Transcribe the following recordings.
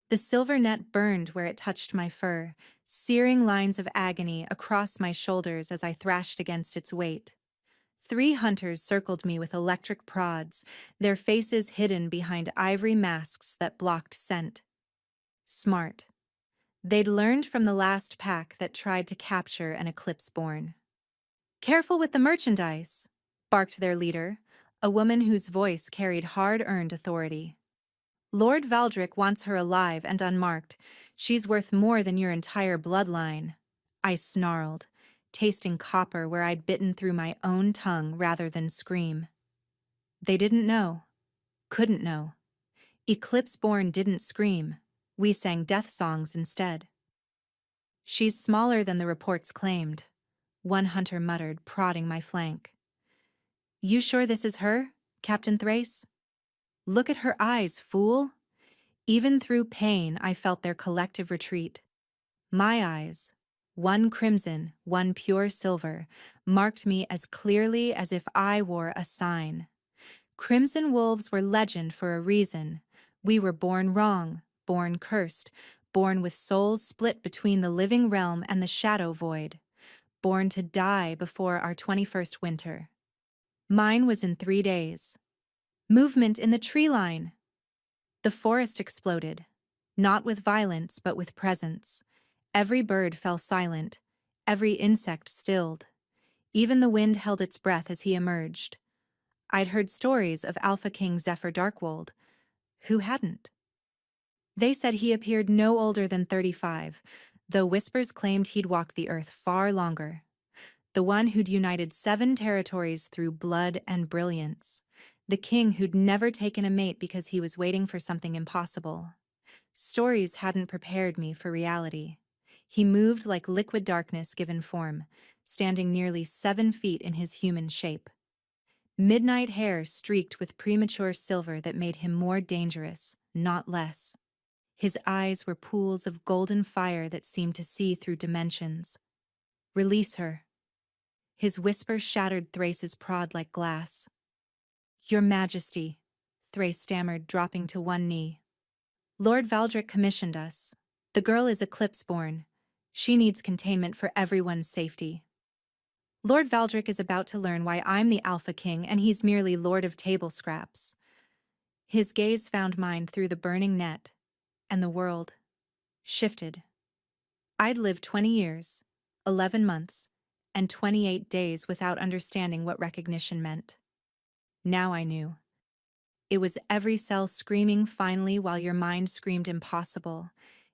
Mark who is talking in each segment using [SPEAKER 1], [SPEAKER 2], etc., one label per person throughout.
[SPEAKER 1] The silver net burned where it touched my fur, searing lines of agony across my shoulders as I thrashed against its weight. 3 hunters circled me with electric prods, their faces hidden behind ivory masks that blocked scent. Smart. They'd learned from the last pack that tried to capture an Eclipse-born. "Careful with the merchandise," barked their leader, a woman whose voice carried hard-earned authority. "Lord Valdric wants her alive and unmarked. She's worth more than your entire bloodline." I snarled, tasting copper where I'd bitten through my own tongue rather than scream. They didn't know. Couldn't know. Eclipse-born didn't scream. We sang death songs instead. "She's smaller than the reports claimed," one hunter muttered, prodding my flank. "You sure this is her, Captain Thrace? Look at her eyes, fool!" Even through pain, I felt their collective retreat. My eyes, one crimson, one pure silver, marked me as clearly as if I wore a sign. Crimson wolves were legend for a reason. We were born wrong, born cursed, born with souls split between the living realm and the shadow void, born to die before our 21st winter. Mine was in 3 days. Movement in the tree line! The forest exploded, not with violence but with presence. Every bird fell silent, every insect stilled. Even the wind held its breath as he emerged. I'd heard stories of Alpha King Zephyr Darkwold. Who hadn't? They said he appeared no older than 35, though whispers claimed he'd walked the earth far longer. The one who'd united 7 territories through blood and brilliance. The king who'd never taken a mate because he was waiting for something impossible. Stories hadn't prepared me for reality. He moved like liquid darkness given form, standing nearly 7 feet in his human shape. Midnight hair streaked with premature silver that made him more dangerous, not less. His eyes were pools of golden fire that seemed to see through dimensions. "Release her." His whisper shattered Thrace's prod like glass. "Your Majesty," Thrace stammered, dropping to one knee. "Lord Valdric commissioned us. The girl is Eclipse-born. She needs containment for everyone's safety." "Lord Valdric is about to learn why I'm the Alpha King and he's merely Lord of Table Scraps." His gaze found mine through the burning net, and the world shifted. I'd lived 20 years, 11 months, and 28 days without understanding what recognition meant. Now I knew. It was every cell screaming finally while your mind screamed impossible.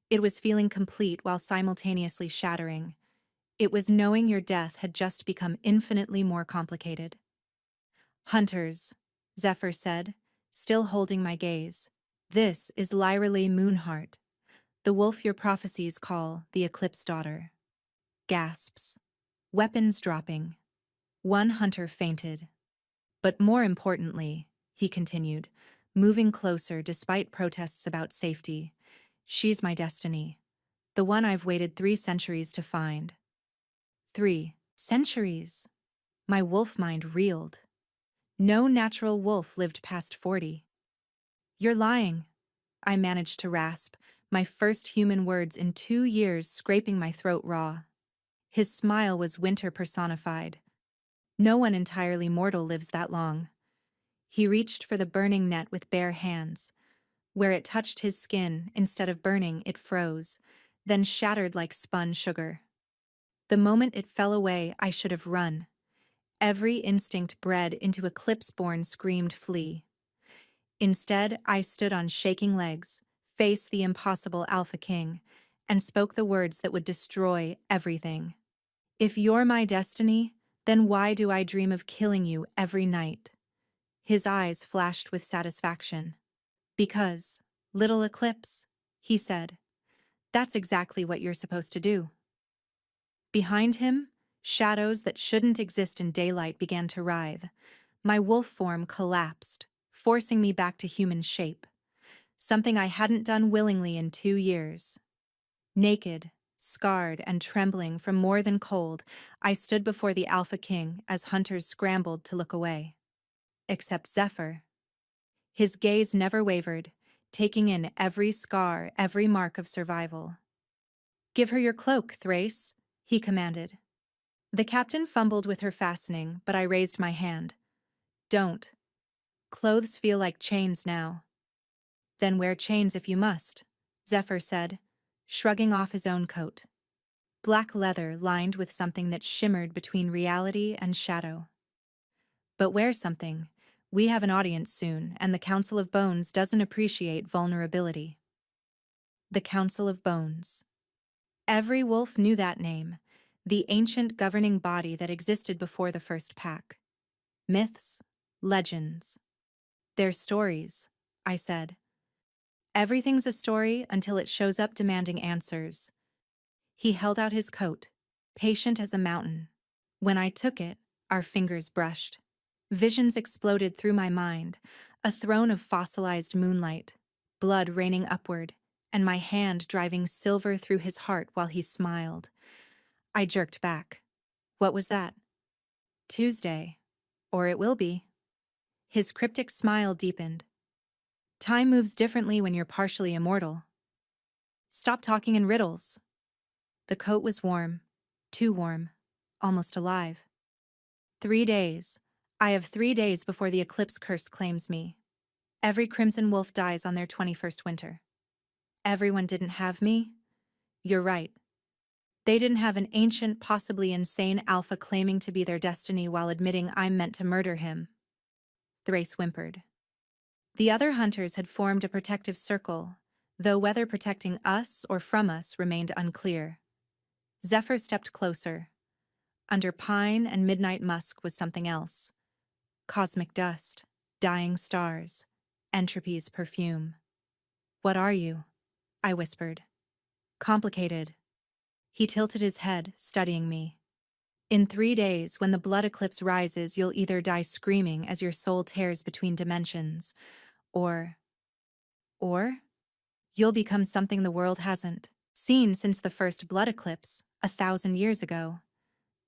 [SPEAKER 1] It was feeling complete while simultaneously shattering. It was knowing your death had just become infinitely more complicated. "Hunters," Zephyr said, still holding my gaze. "This is Lyra Lee Moonheart, the wolf your prophecies call the Eclipse Daughter." Gasps. Weapons dropping. One hunter fainted. "But more importantly," he continued, moving closer despite protests about safety, "she's my destiny. The one I've waited 3 centuries to find." 3 centuries? My wolf mind reeled. No natural wolf lived past 40. "You're lying," I managed to rasp, my first human words in 2 years scraping my throat raw. His smile was winter personified. "No one entirely mortal lives that long." He reached for the burning net with bare hands. Where it touched his skin, instead of burning, it froze, then shattered like spun sugar. The moment it fell away, I should have run. Every instinct bred into Eclipse-born screamed flee. Instead, I stood on shaking legs, faced the impossible Alpha King, and spoke the words that would destroy everything. "If you're my destiny, then why do I dream of killing you every night?" His eyes flashed with satisfaction. "Because, little Eclipse," he said, "that's exactly what you're supposed to do." Behind him, shadows that shouldn't exist in daylight began to writhe. My wolf form collapsed, forcing me back to human shape, something I hadn't done willingly in 2 years. Naked, scarred, and trembling from more than cold, I stood before the Alpha King as hunters scrambled to look away. Except Zephyr. His gaze never wavered, taking in every scar, every mark of survival. "Give her your cloak, Thrace," he commanded. The captain fumbled with her fastening, but I raised my hand. "Don't. Clothes feel like chains now." "Then wear chains if you must," Zephyr said, shrugging off his own coat. Black leather lined with something that shimmered between reality and shadow. "But wear something. We have an audience soon, and the Council of Bones doesn't appreciate vulnerability." The Council of Bones. Every wolf knew that name, the ancient governing body that existed before the first pack. Myths, legends. "They're stories," I said. "Everything's a story until it shows up demanding answers." He held out his coat, patient as a mountain. When I took it, our fingers brushed. Visions exploded through my mind, a throne of fossilized moonlight, blood raining upward, and my hand driving silver through his heart while he smiled. I jerked back. "What was that?" "Tuesday. Or it will be." His cryptic smile deepened. "Time moves differently when you're partially immortal." "Stop talking in riddles." The coat was warm, too warm, almost alive. 3 days. I have 3 days before the Eclipse curse claims me. Every Crimson Wolf dies on their 21st winter. Everyone didn't have me? You're right. They didn't have an ancient, possibly insane alpha claiming to be their destiny while admitting I'm meant to murder him. Thrace whimpered. The other hunters had formed a protective circle, though whether protecting us or from us remained unclear. Zephyr stepped closer. Under pine and midnight musk was something else. Cosmic dust, dying stars, entropy's perfume. "What are you?" I whispered. "Complicated." He tilted his head, studying me. "In 3 days, when the blood eclipse rises, you'll either die screaming as your soul tears between dimensions, or... or? You'll become something the world hasn't seen since the first blood eclipse, 1,000 years ago.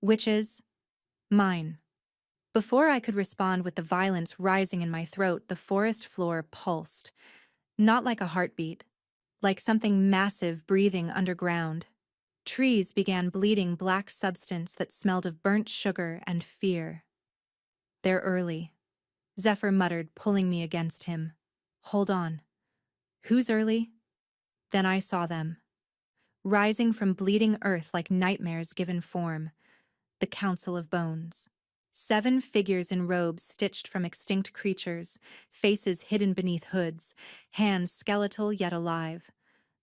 [SPEAKER 1] Which is... mine." Before I could respond with the violence rising in my throat, the forest floor pulsed. Not like a heartbeat, like something massive breathing underground. Trees began bleeding black substance that smelled of burnt sugar and fear. "They're early," Zephyr muttered, pulling me against him. "Hold on." "Who's early?" Then I saw them. Rising from bleeding earth like nightmares given form. The Council of Bones. 7 figures in robes stitched from extinct creatures, faces hidden beneath hoods, hands skeletal yet alive.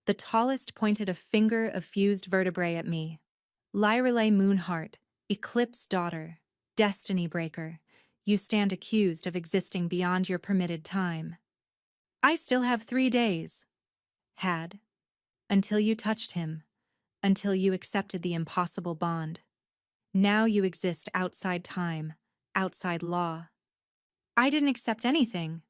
[SPEAKER 1] The tallest pointed a finger of fused vertebrae at me. "Lyrelei Moonheart, Eclipse daughter, Destiny Breaker, you stand accused of existing beyond your permitted time." "I still have 3 days." "Had. Until you touched him. Until you accepted the impossible bond. Now you exist outside time, outside law." I didn't accept anything.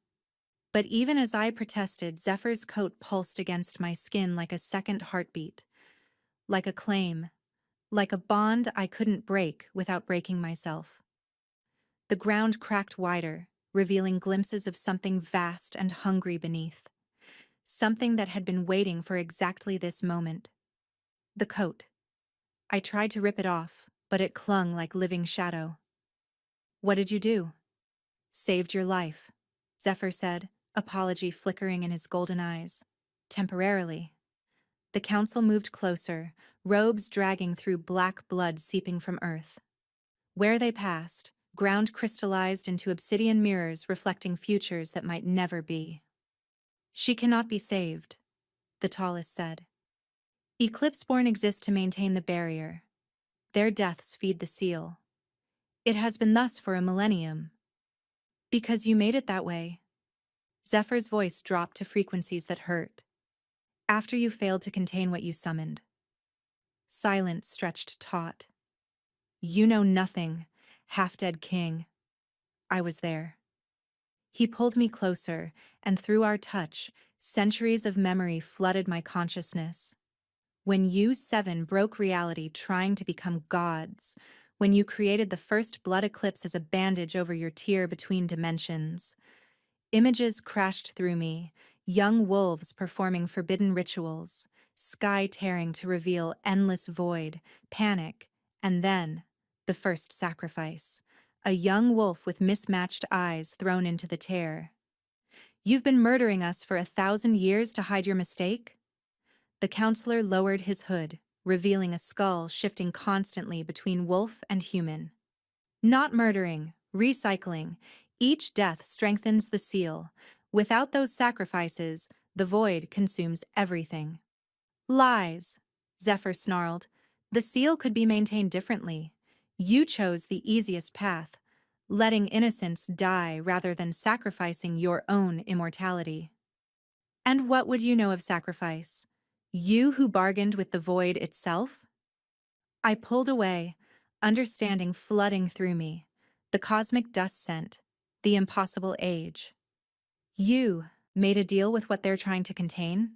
[SPEAKER 1] But even as I protested, Zephyr's coat pulsed against my skin like a second heartbeat. Like a claim. Like a bond I couldn't break without breaking myself. The ground cracked wider, revealing glimpses of something vast and hungry beneath. Something that had been waiting for exactly this moment. The coat. I tried to rip it off, but it clung like living shadow. "What did you do?" "Saved your life," Zephyr said, apology flickering in his golden eyes. "Temporarily." The council moved closer, robes dragging through black blood seeping from earth. Where they passed, ground crystallized into obsidian mirrors reflecting futures that might never be. "She cannot be saved," the tallest said. "Eclipseborn exist to maintain the barrier. Their deaths feed the seal. It has been thus for a millennium." "Because you made it that way." Zephyr's voice dropped to frequencies that hurt. "After you failed to contain what you summoned." Silence stretched taut. "You know nothing, half-dead king." I was there. He pulled me closer, and through our touch, centuries of memory flooded my consciousness. When you 7 broke reality trying to become gods, when you created the first blood eclipse as a bandage over your tear between dimensions. Images crashed through me, young wolves performing forbidden rituals, sky tearing to reveal endless void, panic, and then the first sacrifice. A young wolf with mismatched eyes thrown into the tear. You've been murdering us for 1,000 years to hide your mistake? The counselor lowered his hood, revealing a skull shifting constantly between wolf and human. Not murdering, recycling. Each death strengthens the seal. Without those sacrifices, the void consumes everything. Lies, Zephyr snarled. The seal could be maintained differently. You chose the easiest path, letting innocence die rather than sacrificing your own immortality. And what would you know of sacrifice? You who bargained with the void itself? I pulled away, understanding flooding through me, the cosmic dust scent, the impossible age. You made a deal with what they're trying to contain?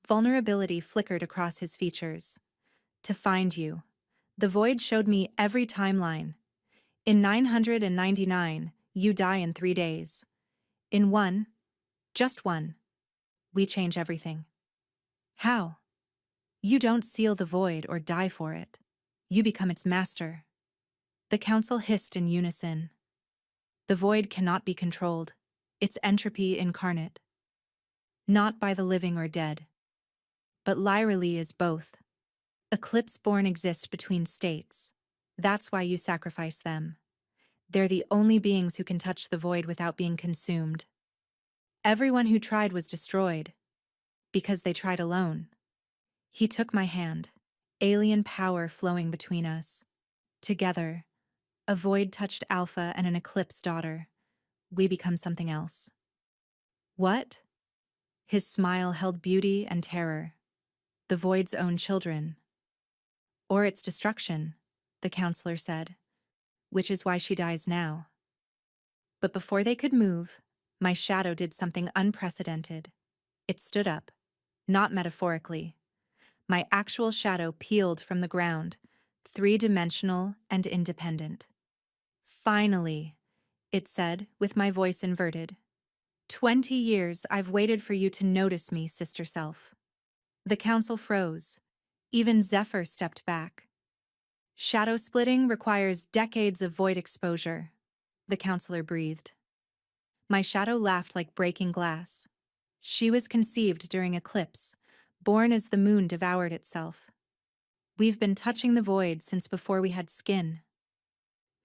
[SPEAKER 1] Vulnerability flickered across his features. To find you. The void showed me every timeline. In 999, you die in 3 days. In one, just one, we change everything. How? You don't seal the void or die for it. You become its master. The council hissed in unison. The void cannot be controlled. It's entropy incarnate. Not by the living or dead. But Lyralee is both. Eclipse-born exist between states. That's why you sacrifice them. They're the only beings who can touch the void without being consumed. Everyone who tried was destroyed. Because they tried alone. He took my hand, alien power flowing between us. Together, a void touched Alpha and an Eclipse daughter. We become something else. What? His smile held beauty and terror. The void's own children. Or its destruction, the counselor said, which is why she dies now. But before they could move, my shadow did something unprecedented. It stood up, not metaphorically. My actual shadow peeled from the ground, three-dimensional and independent. Finally, it said, with my voice inverted. 20 years I've waited for you to notice me, sister self. The council froze. Even Zephyr stepped back. Shadow splitting requires decades of void exposure, the counselor breathed. My shadow laughed like breaking glass. She was conceived during eclipse, born as the moon devoured itself. We've been touching the void since before we had skin.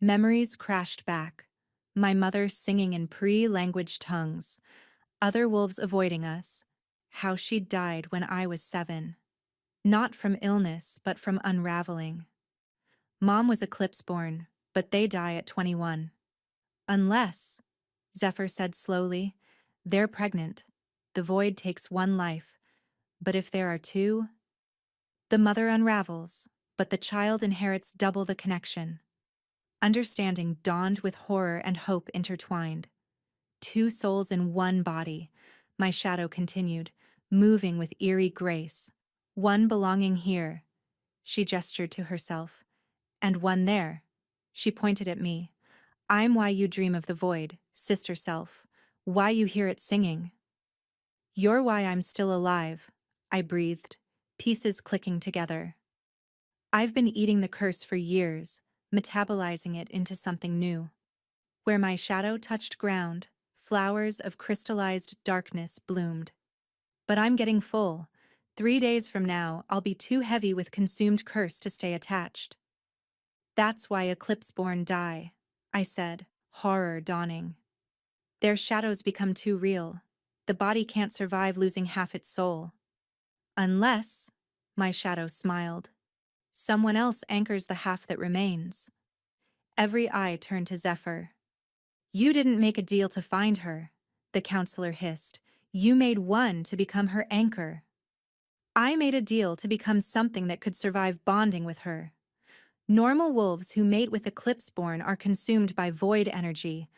[SPEAKER 1] Memories crashed back, my mother singing in pre-language tongues, other wolves avoiding us, how she died when I was 7. Not from illness, but from unraveling. Mom was eclipse-born, but they die at 21. Unless, Zephyr said slowly, they're pregnant. The void takes one life, but if there are two, the mother unravels, but the child inherits double the connection. Understanding dawned with horror and hope intertwined. 2 souls in one body, my shadow continued, moving with eerie grace. One belonging here, she gestured to herself, and one there. She pointed at me. I'm why you dream of the void, sister self, why you hear it singing. You're why I'm still alive, I breathed, pieces clicking together. I've been eating the curse for years, metabolizing it into something new. Where my shadow touched ground, flowers of crystallized darkness bloomed. But I'm getting full. 3 days from now, I'll be too heavy with consumed curse to stay attached. That's why eclipse-born die, I said, horror dawning. Their shadows become too real. The body can't survive losing half its soul. Unless, my shadow smiled, someone else anchors the half that remains. Every eye turned to Zephyr. You didn't make a deal to find her, the counselor hissed. You made one to become her anchor. I made a deal to become something that could survive bonding with her. Normal wolves who mate with Eclipse-born are consumed by void energy,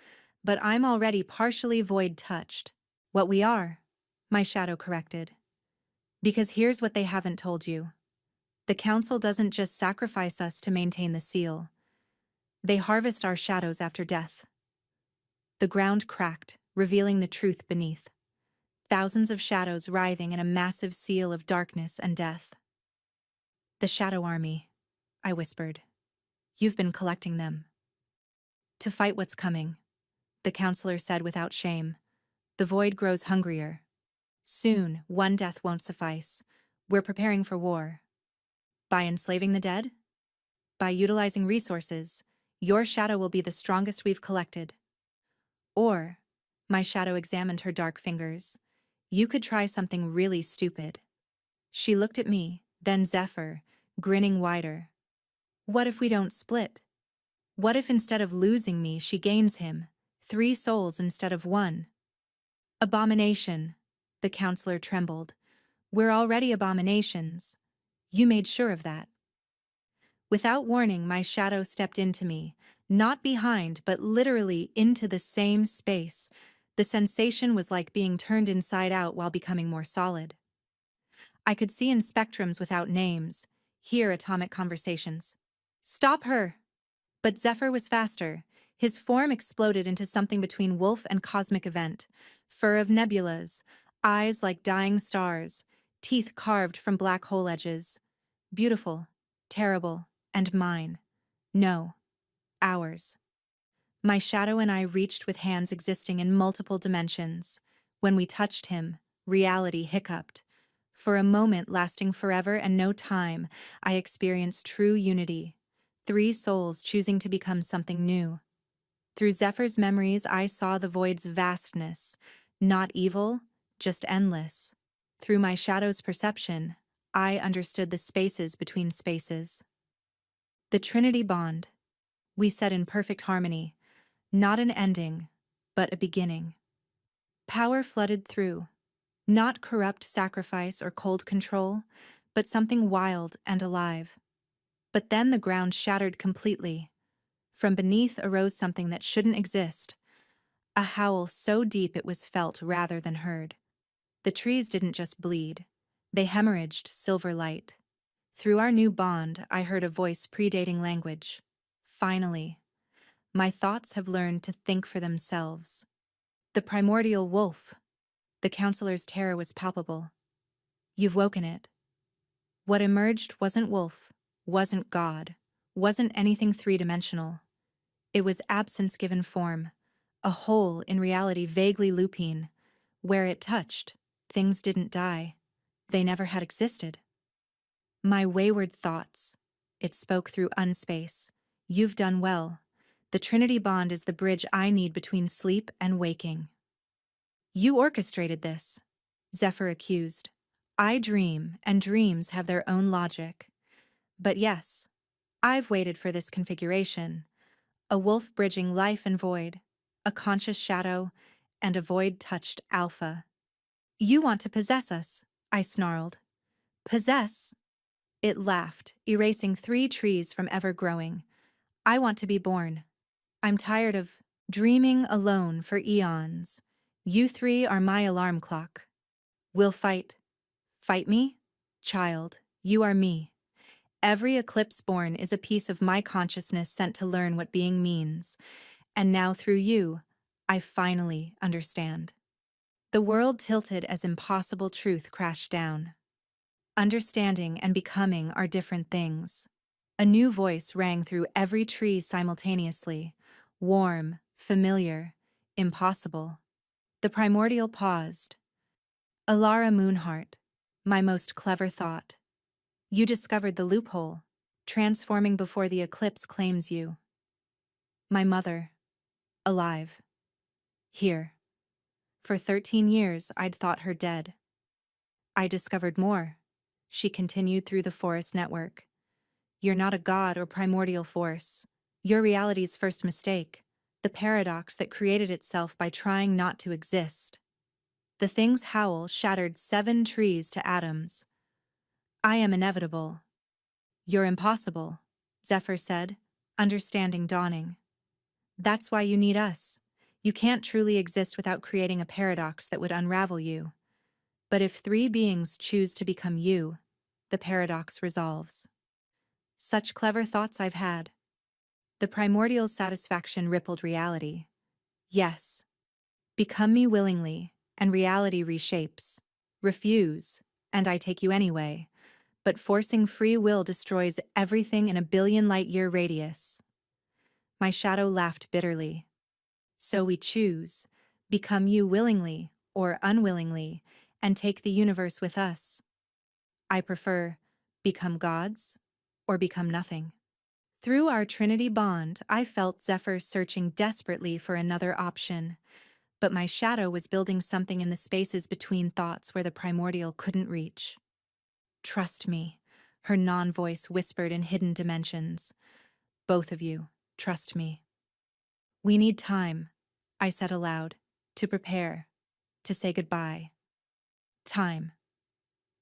[SPEAKER 1] but I'm already partially void-touched. What we are, my shadow corrected. Because here's what they haven't told you. The council doesn't just sacrifice us to maintain the seal. They harvest our shadows after death. The ground cracked, revealing the truth beneath. thousands of shadows writhing in a massive seal of darkness and death. The Shadow Army, I whispered. You've been collecting them. To fight what's coming, the counselor said without shame. The void grows hungrier. Soon, one death won't suffice. We're preparing for war. By enslaving the dead? By utilizing resources, your shadow will be the strongest we've collected. Or, my shadow examined her dark fingers, you could try something really stupid. She looked at me, then Zephyr, grinning wider. What if we don't split? What if instead of losing me, she gains him? 3 souls instead of 1. Abomination. The counselor trembled. We're already abominations. You made sure of that. Without warning, my shadow stepped into me, not behind, but literally into the same space. The sensation was like being turned inside out while becoming more solid. I could see in spectrums without names, hear atomic conversations. Stop her! But Zephyr was faster. His form exploded into something between wolf and cosmic event. Fur of nebulas, eyes like dying stars, teeth carved from black hole edges. Beautiful, terrible, and mine. No, ours. My shadow and I reached with hands existing in multiple dimensions. When we touched him, reality hiccuped. For a moment lasting forever and no time, I experienced true unity. 3 souls choosing to become something new. Through Zephyr's memories, I saw the void's vastness. Not evil, just endless. Through my shadow's perception, I understood the spaces between spaces. The Trinity bond. We set in perfect harmony. Not an ending, but a beginning. Power flooded through. Not corrupt sacrifice or cold control, but something wild and alive. But then the ground shattered completely. From beneath arose something that shouldn't exist. A howl so deep it was felt rather than heard. The trees didn't just bleed. They hemorrhaged silver light. Through our new bond, I heard a voice predating language. Finally, my thoughts have learned to think for themselves. The primordial wolf. The counselor's terror was palpable. You've woken it. What emerged wasn't wolf, wasn't God, wasn't anything three-dimensional. It was absence given form, a hole in reality vaguely lupine. Where it touched, things didn't die. They never had existed. My wayward thoughts. It spoke through unspace. You've done well. The Trinity bond is the bridge I need between sleep and waking. You orchestrated this, Zephyr accused. I dream, and dreams have their own logic. But yes, I've waited for this configuration. A wolf bridging life and void, a conscious shadow, and a void-touched alpha. You want to possess us, I snarled. Possess? It laughed, erasing 3 trees from ever growing. I want to be born. I'm tired of dreaming alone for eons. You 3 are my alarm clock. We'll fight. Fight me? Child, you are me. Every eclipse born is a piece of my consciousness sent to learn what being means. And now through you, I finally understand. The world tilted as impossible truth crashed down. Understanding and becoming are different things. A new voice rang through every tree simultaneously. Warm, familiar, impossible. The primordial paused. Alara Moonheart, my most clever thought. You discovered the loophole, transforming before the eclipse claims you. My mother, alive. Here. For 13 years, I'd thought her dead. I discovered more. She continued through the forest network. You're not a god or primordial force. Your reality's first mistake, the paradox that created itself by trying not to exist. The thing's howl shattered 7 trees to atoms. I am inevitable. You're impossible, Zephyr said, understanding dawning. That's why you need us. You can't truly exist without creating a paradox that would unravel you. But if 3 beings choose to become you, the paradox resolves. Such clever thoughts I've had. The primordial satisfaction rippled reality. Yes. Become me willingly, and reality reshapes. Refuse, and I take you anyway. But forcing free will destroys everything in a billion light-year radius. My shadow laughed bitterly. So we choose, become you willingly or unwillingly, and take the universe with us. I prefer become gods or become nothing. Through our Trinity bond, I felt Zephyr searching desperately for another option, but my shadow was building something in the spaces between thoughts where the primordial couldn't reach. Trust me, her non-voice whispered in hidden dimensions. Both of you, trust me. We need time, I said aloud, to prepare, to say goodbye. Time.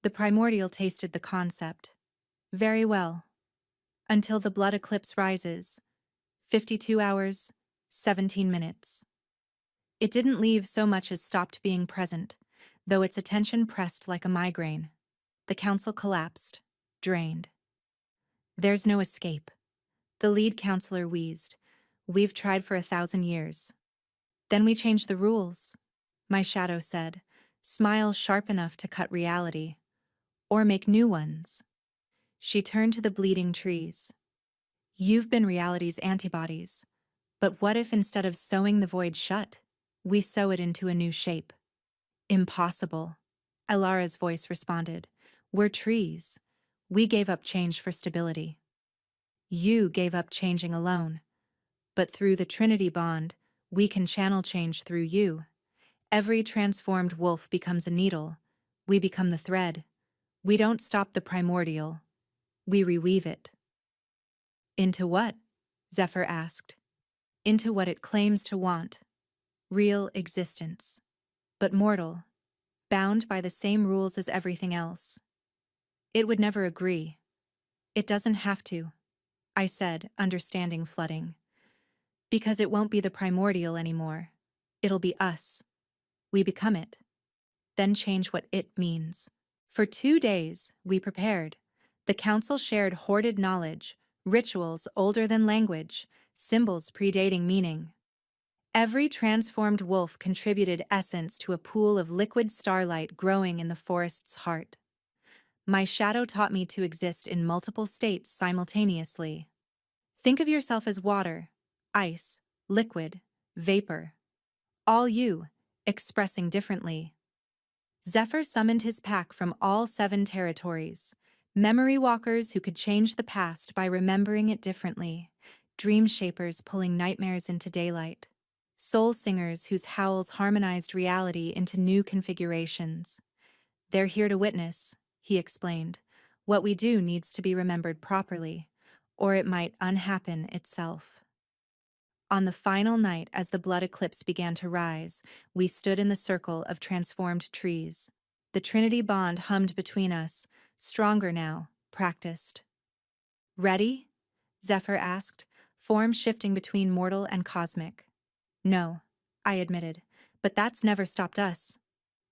[SPEAKER 1] The primordial tasted the concept. Very well. Until the blood eclipse rises. 52 hours, 17 minutes. It didn't leave so much as stopped being present, though its attention pressed like a migraine. The council collapsed, drained. There's no escape. The lead counselor wheezed. We've tried for 1,000 years. Then we changed the rules, my shadow said, smile sharp enough to cut reality. Or make new ones. She turned to the bleeding trees. You've been reality's antibodies. But what if instead of sewing the void shut, we sew it into a new shape? Impossible. Elara's voice responded. We're trees. We gave up change for stability. You gave up changing alone. But through the Trinity bond, we can channel change through you. Every transformed wolf becomes a needle. We become the thread. We don't stop the primordial. We reweave it. Into what? Zephyr asked. Into what it claims to want. Real existence. But mortal. Bound by the same rules as everything else. It would never agree. It doesn't have to, I said, understanding flooding. Because it won't be the primordial anymore. It'll be us. We become it. Then change what it means. For 2 days, we prepared. The council shared hoarded knowledge, rituals older than language, symbols predating meaning. Every transformed wolf contributed essence to a pool of liquid starlight growing in the forest's heart. My shadow taught me to exist in multiple states simultaneously. Think of yourself as water, ice, liquid, vapor. All you, expressing differently. Zephyr summoned his pack from all 7 territories, memory walkers who could change the past by remembering it differently, dream shapers pulling nightmares into daylight, soul singers whose howls harmonized reality into new configurations. They're here to witness, he explained. What we do needs to be remembered properly, or it might unhappen itself. On the final night, as the blood eclipse began to rise, we stood in the circle of transformed trees. The Trinity bond hummed between us, stronger now, practiced. Ready? Zephyr asked, form shifting between mortal and cosmic. No, I admitted, but that's never stopped us.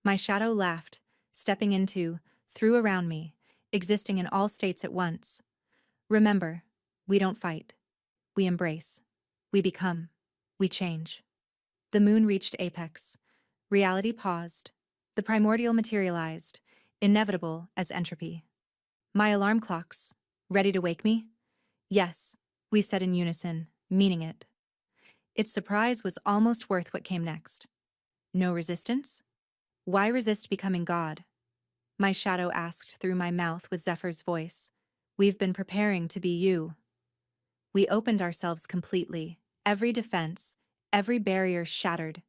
[SPEAKER 1] My shadow laughed, stepping into, through around me, existing in all states at once. Remember, we don't fight. We embrace. We become. We change. The moon reached apex. Reality paused. The primordial materialized, inevitable as entropy. My alarm clocks. Ready to wake me? Yes, we said in unison, meaning it. Its surprise was almost worth what came next. No resistance? Why resist becoming God? My shadow asked through my mouth with Zephyr's voice. We've been preparing to be you. We opened ourselves completely, every defense, every barrier shattered.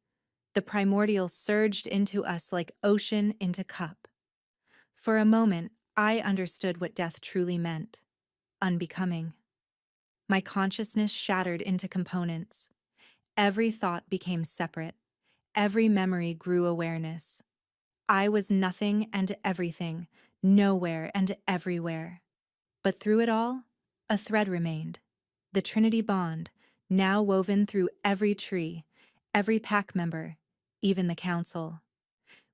[SPEAKER 1] The primordial surged into us like ocean into cup. For a moment, I understood what death truly meant. Unbecoming. My consciousness shattered into components. Every thought became separate. Every memory grew awareness. I was nothing and everything, nowhere and everywhere. But through it all, a thread remained. The Trinity bond, now woven through every tree, every pack member, even the council.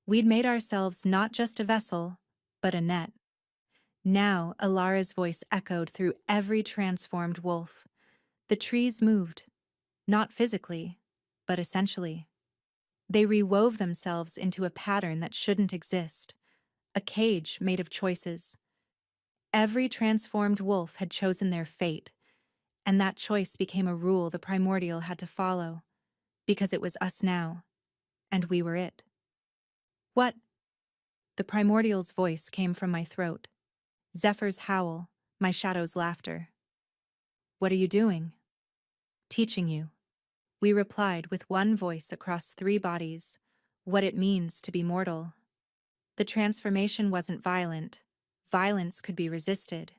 [SPEAKER 1] We'd made ourselves not just a vessel, but a net. Now, Alara's voice echoed through every transformed wolf. The trees moved, not physically, but essentially. They rewove themselves into a pattern that shouldn't exist, a cage made of choices. Every transformed wolf had chosen their fate, and that choice became a rule the primordial had to follow, because it was us now, and we were it. What? The primordial's voice came from my throat. Zephyr's howl, my shadow's laughter. What are you doing? Teaching you. We replied with one voice across 3 bodies, what it means to be mortal. The transformation wasn't violent. Violence could be resisted.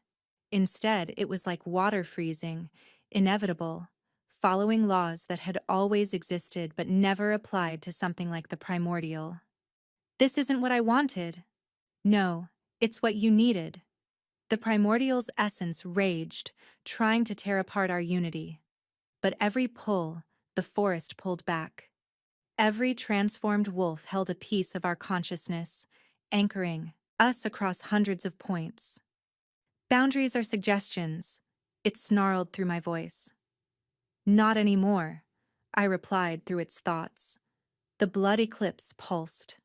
[SPEAKER 1] Instead, it was like water freezing, inevitable, following laws that had always existed but never applied to something like the primordial. This isn't what I wanted. No, it's what you needed. The primordial's essence raged, trying to tear apart our unity. But every pull, the forest pulled back. Every transformed wolf held a piece of our consciousness, anchoring us across hundreds of points. Boundaries are suggestions. It snarled through my voice. Not anymore, I replied through its thoughts. The blood eclipse pulsed.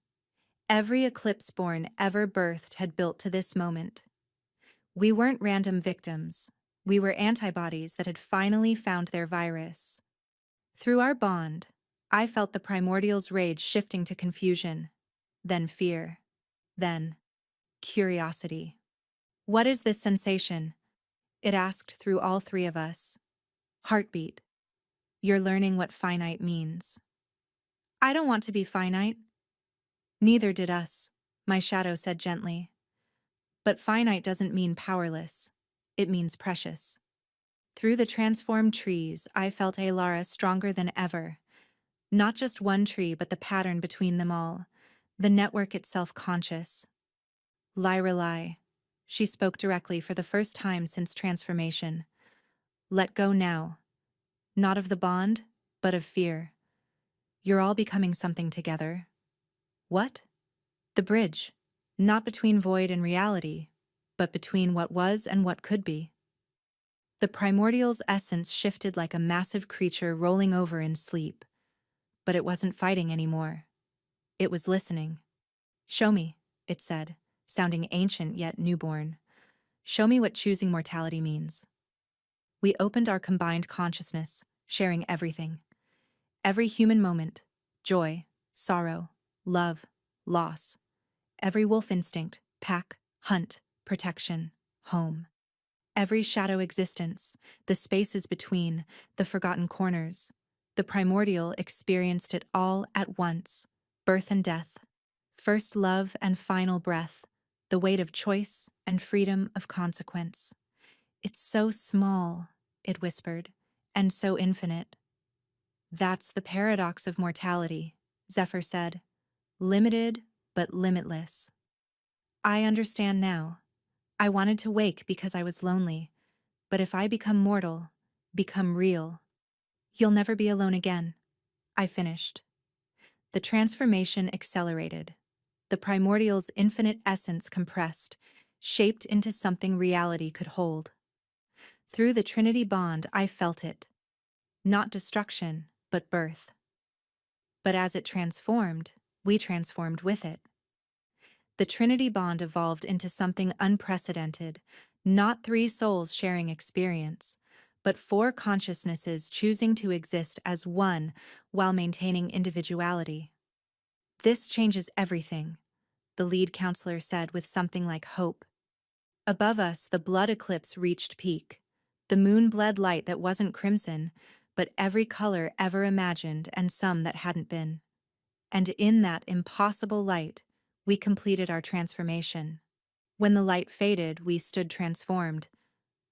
[SPEAKER 1] Every eclipse-born ever birthed had built to this moment. We weren't random victims. We were antibodies that had finally found their virus. Through our bond, I felt the primordial's rage shifting to confusion, then fear, then curiosity. What is this sensation? It asked through all 3 of us. Heartbeat. You're learning what finite means. I don't want to be finite. Neither did us, my shadow said gently. But finite doesn't mean powerless. It means precious. Through the transformed trees, I felt Alara stronger than ever. Not just one tree, but the pattern between them all. The network itself conscious. Lyra lie. She spoke directly for the first time since transformation. Let go now. Not of the bond, but of fear. You're all becoming something together. What? The bridge. Not between void and reality, but between what was and what could be. The primordial's essence shifted like a massive creature rolling over in sleep. But it wasn't fighting anymore. It was listening. Show me, it said, sounding ancient yet newborn. Show me what choosing mortality means. We opened our combined consciousness, sharing everything. Every human moment, joy, sorrow, love, loss. Every wolf instinct, pack, hunt, protection, home. Every shadow existence, the spaces between, the forgotten corners. The primordial experienced it all at once, birth and death, first love and final breath, the weight of choice and freedom of consequence. It's so small, it whispered, and so infinite. That's the paradox of mortality, Zephyr said. Limited, but limitless. I understand now. I wanted to wake because I was lonely, but if I become mortal, become real, you'll never be alone again, I finished. The transformation accelerated. The primordial's infinite essence compressed, shaped into something reality could hold. Through the Trinity bond, I felt it. Not destruction, but birth. But as it transformed, we transformed with it. The Trinity bond evolved into something unprecedented, not 3 souls sharing experience, but 4 consciousnesses choosing to exist as one while maintaining individuality. This changes everything, the lead counselor said with something like hope. Above us, the blood eclipse reached peak. The moon bled light that wasn't crimson, but every color ever imagined and some that hadn't been. And in that impossible light, we completed our transformation. When the light faded, we stood transformed,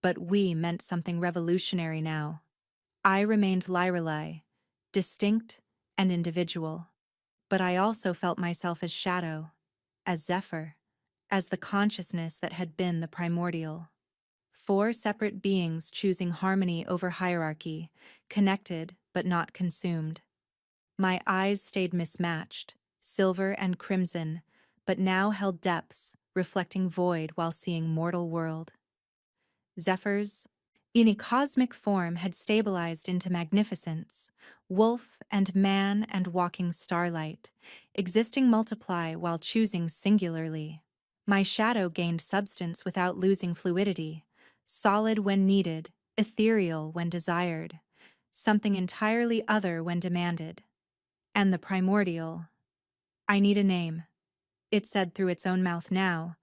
[SPEAKER 1] but we meant something revolutionary now. I remained Lyrelei, distinct and individual, but I also felt myself as shadow, as Zephyr, as the consciousness that had been the primordial. 4 separate beings choosing harmony over hierarchy, connected but not consumed. My eyes stayed mismatched, silver and crimson, but now held depths, reflecting void while seeing mortal world. Zephyr's, in a cosmic form had stabilized into magnificence, wolf and man and walking starlight, existing multiply while choosing singularly. My shadow gained substance without losing fluidity, solid when needed, ethereal when desired, something entirely other when demanded. And the primordial. I need a name, it said through its own mouth now,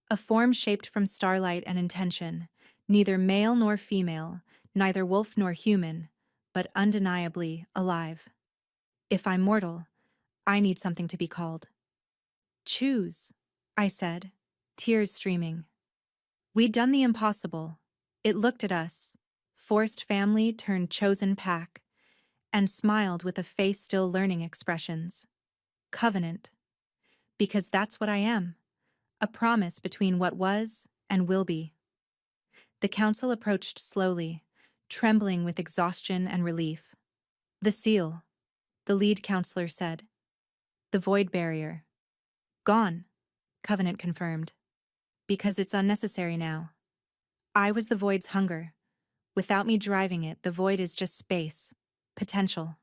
[SPEAKER 1] a form shaped from starlight and intention, neither male nor female, neither wolf nor human, but undeniably alive. If I'm mortal, I need something to be called. Choose, I said, tears streaming. We'd done the impossible. It looked at us, forced family turned chosen pack, and smiled with a face still learning expressions. Covenant. Because that's what I am. A promise between what was and will be. The council approached slowly, trembling with exhaustion and relief. The seal, the lead counselor said. The void barrier. Gone, Covenant confirmed. Because it's unnecessary now. I was the void's hunger. Without me driving it, the void is just space. Potential.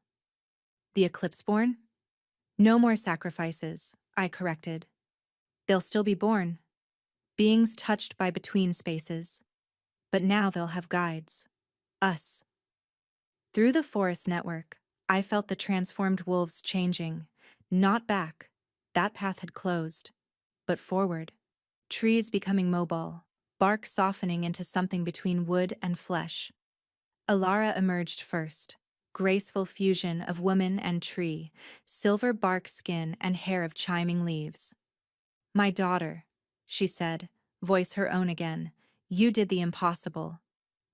[SPEAKER 1] The Eclipse born? No more sacrifices, I corrected. They'll still be born. Beings touched by between spaces. But now they'll have guides. Us. Through the forest network, I felt the transformed wolves changing. Not back. That path had closed. But forward. Trees becoming mobile. Bark softening into something between wood and flesh. Alara emerged first. Graceful fusion of woman and tree. Silver bark skin and hair of chiming leaves. My daughter, she said, voice her own again. You did the impossible.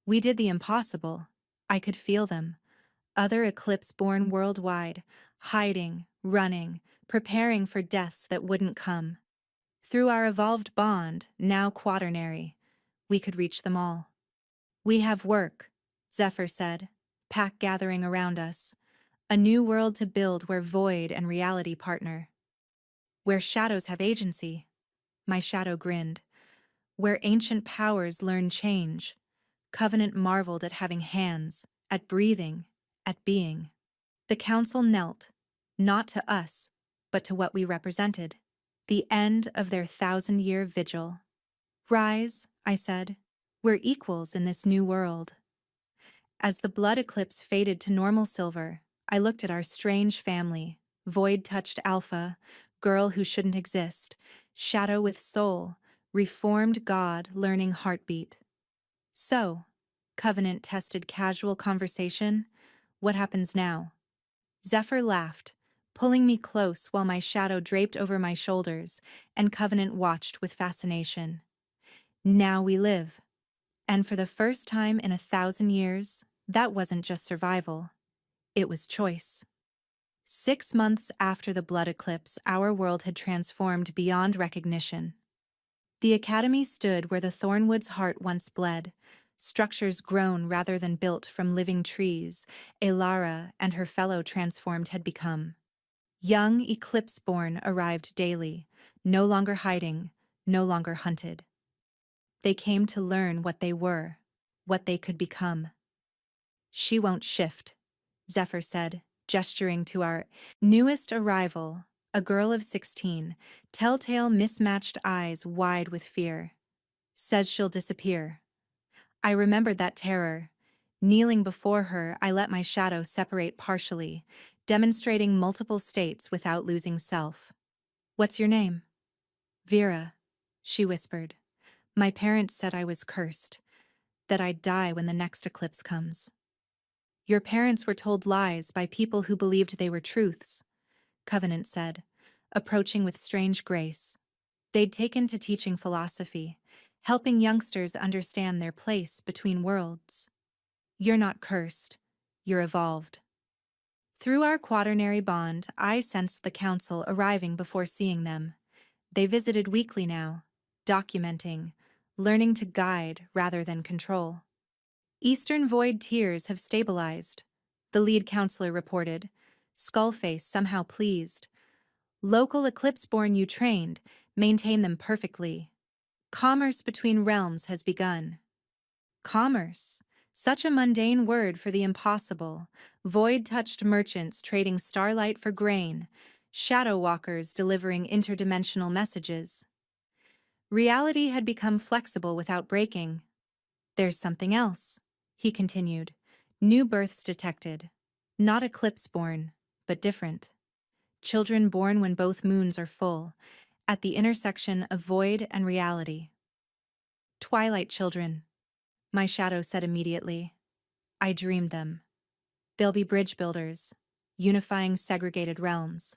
[SPEAKER 1] We did the impossible. I could feel them. Other Eclipse born worldwide, hiding, running, preparing for deaths that wouldn't come. Through our evolved bond, now quaternary, we could reach them all. We have work, Zephyr said, pack gathering around us. A new world to build where void and reality partner. Where shadows have agency, my shadow grinned. Where ancient powers learn change. Covenant marveled at having hands, at breathing, at being. The council knelt, not to us, but to what we represented. The end of their 1,000-year vigil. Rise, I said. We're equals in this new world. As the blood eclipse faded to normal silver, I looked at our strange family, void-touched alpha, girl who shouldn't exist, shadow with soul, reformed god learning heartbeat. So, Covenant-tested casual conversation, what happens now? Zephyr laughed, pulling me close while my shadow draped over my shoulders, and Covenant watched with fascination. Now we live. And for the first time in 1,000 years, that wasn't just survival. It was choice. 6 months after the blood eclipse, our world had transformed beyond recognition. The academy stood where the thornwood's heart once bled, structures grown rather than built from living trees, Elara and her fellow transformed had become. Young Eclipse-born arrived daily, no longer hiding, no longer hunted. They came to learn what they were, what they could become. She won't shift, Zephyr said, gesturing to our newest arrival, a girl of 16, telltale mismatched eyes wide with fear. Says she'll disappear. I remembered that terror. Kneeling before her, I let my shadow separate partially, demonstrating multiple states without losing self. What's your name? Vera, she whispered. My parents said I was cursed, that I'd die when the next eclipse comes. Your parents were told lies by people who believed they were truths, Covenant said, approaching with strange grace. They'd taken to teaching philosophy, helping youngsters understand their place between worlds. You're not cursed, you're evolved. Through our quaternary bond, I sensed the council arriving before seeing them. They visited weekly now, documenting, learning to guide rather than control. Eastern Void tears have stabilized, the lead counselor reported, Skullface somehow pleased. Local Eclipse-born you trained, maintain them perfectly. Commerce between realms has begun. Commerce? Such a mundane word for the impossible. Void-touched merchants trading starlight for grain, shadow walkers delivering interdimensional messages. Reality had become flexible without breaking. There's something else, he continued. New births detected. Not eclipse born, but different. Children born when both moons are full, at the intersection of void and reality. Twilight children, my shadow said immediately. I dreamed them. They'll be bridge builders, unifying segregated realms.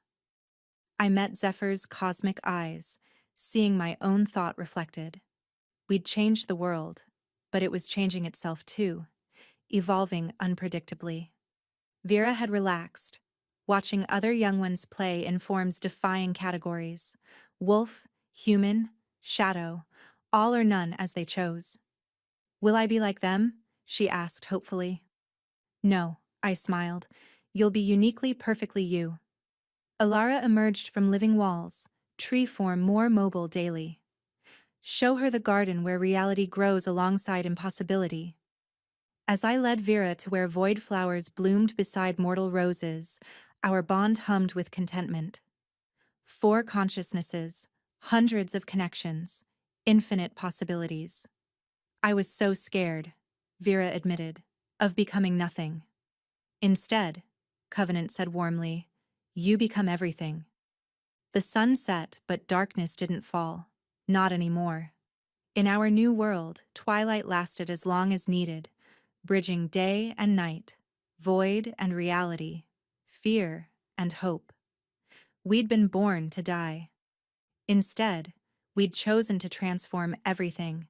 [SPEAKER 1] I met Zephyr's cosmic eyes, seeing my own thought reflected. We'd changed the world, but it was changing itself too, evolving unpredictably. Vera had relaxed, watching other young ones play in forms defying categories: wolf, human, shadow, all or none as they chose. Will I be like them? She asked hopefully. No, I smiled. You'll be uniquely, perfectly you. Alara emerged from living walls, tree form more mobile daily. Show her the garden where reality grows alongside impossibility. As I led Vera to where void flowers bloomed beside mortal roses, our bond hummed with contentment. 4 consciousnesses, hundreds of connections, infinite possibilities. I was so scared, Vera admitted, of becoming nothing. Instead, Covenant said warmly, you become everything. The sun set, but darkness didn't fall. Not anymore. In our new world, twilight lasted as long as needed, bridging day and night, void and reality, fear and hope. We'd been born to die. Instead, we'd chosen to transform everything,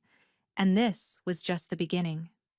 [SPEAKER 1] and this was just the beginning.